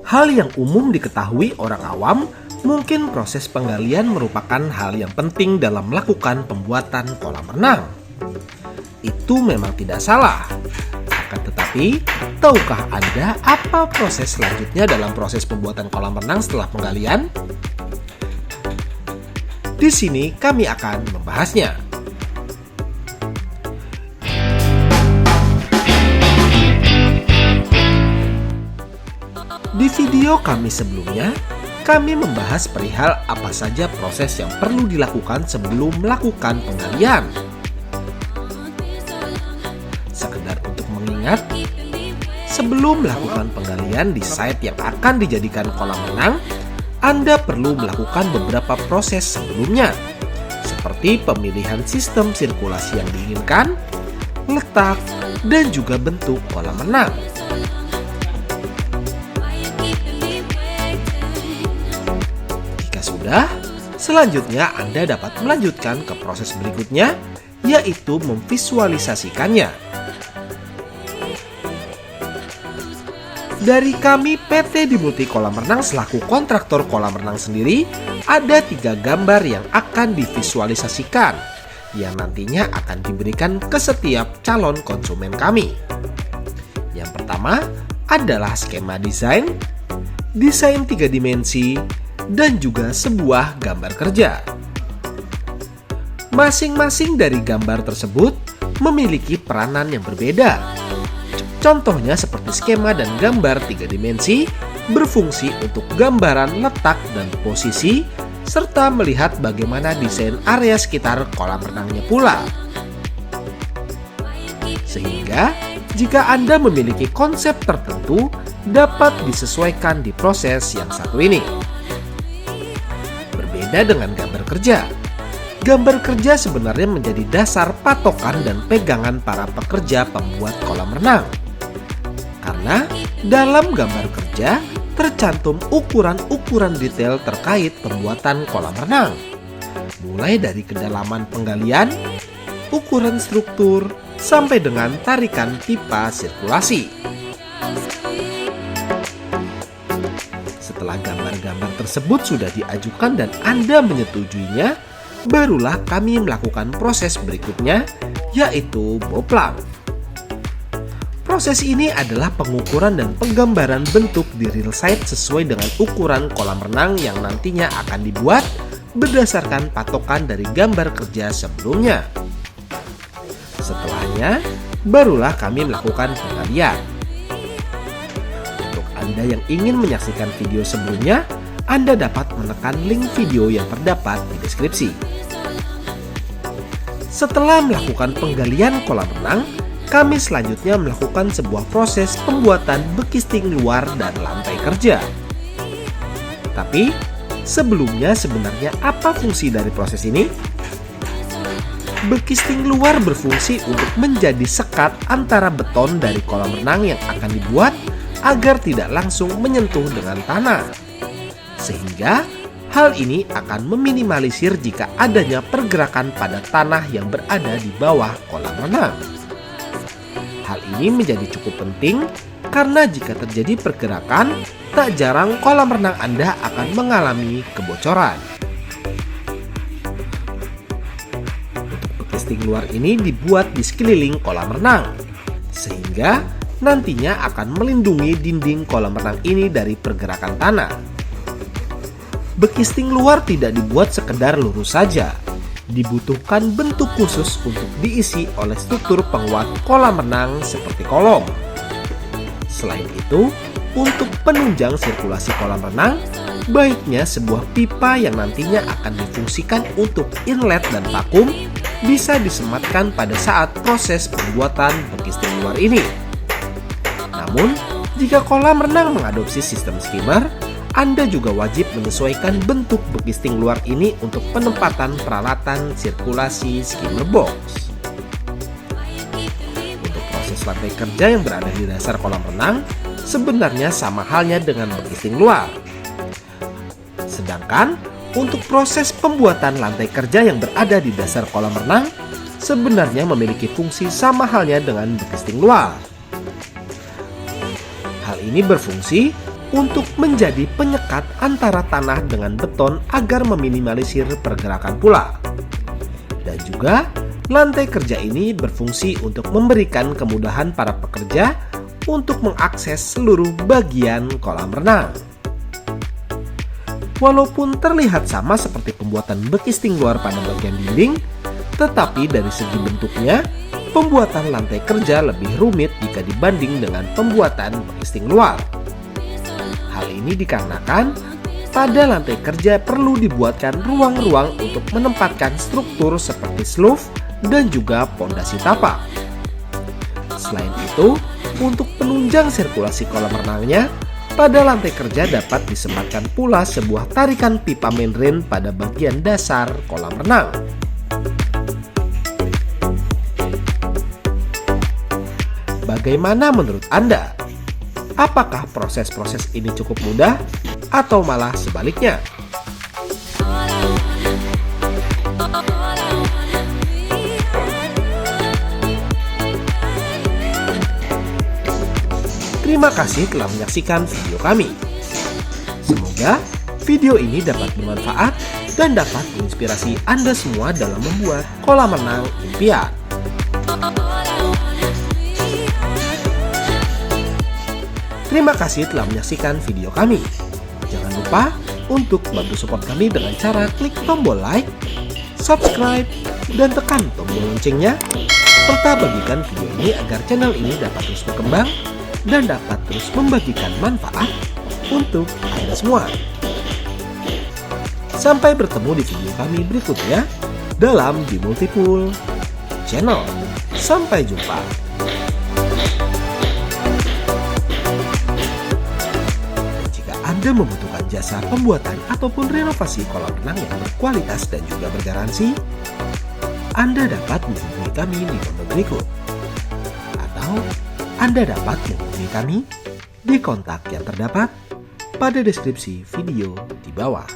Hal yang umum diketahui orang awam, mungkin proses penggalian merupakan hal yang penting dalam melakukan pembuatan kolam renang. Itu memang tidak salah. Akan tetapi, tahukah Anda apa proses selanjutnya dalam proses pembuatan kolam renang setelah penggalian? Di sini kami akan membahasnya. Di video kami sebelumnya, kami membahas perihal apa saja proses yang perlu dilakukan sebelum melakukan penggalian. Sekedar untuk mengingat, sebelum melakukan penggalian di site yang akan dijadikan kolam renang, Anda perlu melakukan beberapa proses sebelumnya, seperti pemilihan sistem sirkulasi yang diinginkan, letak, dan juga bentuk kolam renang. Jika sudah, selanjutnya Anda dapat melanjutkan ke proses berikutnya, yaitu memvisualisasikannya. Dari kami PT Dimulti Kolam Renang selaku kontraktor kolam renang sendiri, ada 3 gambar yang akan divisualisasikan, yang nantinya akan diberikan ke setiap calon konsumen kami. Yang pertama adalah skema desain 3 dimensi, dan juga sebuah gambar kerja. Masing-masing dari gambar tersebut memiliki peranan yang berbeda. Contohnya seperti skema dan gambar 3 dimensi berfungsi untuk gambaran letak dan posisi serta melihat bagaimana desain area sekitar kolam renangnya pula. Sehingga jika Anda memiliki konsep tertentu dapat disesuaikan di proses yang satu ini. Berbeda dengan gambar kerja. Gambar kerja sebenarnya menjadi dasar patokan dan pegangan para pekerja pembuat kolam renang. Karena dalam gambar kerja tercantum ukuran-ukuran detail terkait pembuatan kolam renang. Mulai dari kedalaman penggalian, ukuran struktur, sampai dengan tarikan pipa sirkulasi. Setelah gambar-gambar tersebut sudah diajukan dan Anda menyetujuinya, barulah kami melakukan proses berikutnya, yaitu boplang. Proses ini adalah pengukuran dan penggambaran bentuk di real site sesuai dengan ukuran kolam renang yang nantinya akan dibuat berdasarkan patokan dari gambar kerja sebelumnya. Setelahnya, barulah kami melakukan penggalian. Untuk Anda yang ingin menyaksikan video sebelumnya, Anda dapat menekan link video yang terdapat di deskripsi. Setelah melakukan penggalian kolam renang, kami selanjutnya melakukan sebuah proses pembuatan bekisting luar dan lantai kerja. Tapi, sebelumnya sebenarnya apa fungsi dari proses ini? Bekisting luar berfungsi untuk menjadi sekat antara beton dari kolam renang yang akan dibuat agar tidak langsung menyentuh dengan tanah. Sehingga, hal ini akan meminimalisir jika adanya pergerakan pada tanah yang berada di bawah kolam renang. Hal ini menjadi cukup penting karena jika terjadi pergerakan, tak jarang kolam renang Anda akan mengalami kebocoran. Untuk bekisting luar ini dibuat di sekeliling kolam renang, sehingga nantinya akan melindungi dinding kolam renang ini dari pergerakan tanah. Bekisting luar tidak dibuat sekedar lurus saja. Dibutuhkan bentuk khusus untuk diisi oleh struktur penguat kolam renang seperti kolom. Selain itu, untuk penunjang sirkulasi kolam renang, baiknya sebuah pipa yang nantinya akan difungsikan untuk inlet dan vakum bisa disematkan pada saat proses pembuatan bekisting luar ini. Namun, jika kolam renang mengadopsi sistem skimmer, Anda juga wajib menyesuaikan bentuk bekisting luar ini untuk penempatan peralatan sirkulasi skimmer box. Untuk proses lantai kerja yang berada di dasar kolam renang, sebenarnya sama halnya dengan bekisting luar. Sedangkan untuk proses pembuatan lantai kerja yang berada di dasar kolam renang, sebenarnya memiliki fungsi sama halnya dengan bekisting luar. Hal ini berfungsi untuk menjadi penyekat antara tanah dengan beton agar meminimalisir pergerakan pula. Dan juga, lantai kerja ini berfungsi untuk memberikan kemudahan para pekerja untuk mengakses seluruh bagian kolam renang. Walaupun terlihat sama seperti pembuatan bekisting luar pada bagian dinding, tetapi dari segi bentuknya, pembuatan lantai kerja lebih rumit jika dibanding dengan pembuatan bekisting luar. Hal ini dikarenakan pada lantai kerja perlu dibuatkan ruang-ruang untuk menempatkan struktur seperti slope dan juga pondasi tapak. Selain itu, untuk penunjang sirkulasi kolam renangnya, pada lantai kerja dapat disematkan pula sebuah tarikan pipa main drain pada bagian dasar kolam renang. Bagaimana menurut Anda? Apakah proses-proses ini cukup mudah atau malah sebaliknya? Terima kasih telah menyaksikan video kami. Semoga video ini dapat bermanfaat dan dapat menginspirasi Anda semua dalam membuat kolam renang impian. Terima kasih telah menyaksikan video kami. Jangan lupa untuk bantu support kami dengan cara klik tombol like, subscribe, dan tekan tombol loncengnya, serta bagikan video ini agar channel ini dapat terus berkembang dan dapat terus membagikan manfaat untuk Anda semua. Sampai bertemu di video kami berikutnya dalam The Multipool Channel. Sampai jumpa. Anda membutuhkan jasa pembuatan ataupun renovasi kolam renang yang berkualitas dan juga bergaransi, Anda dapat menghubungi kami di nomor berikut. Atau Anda dapat menghubungi kami di kontak yang terdapat pada deskripsi video di bawah.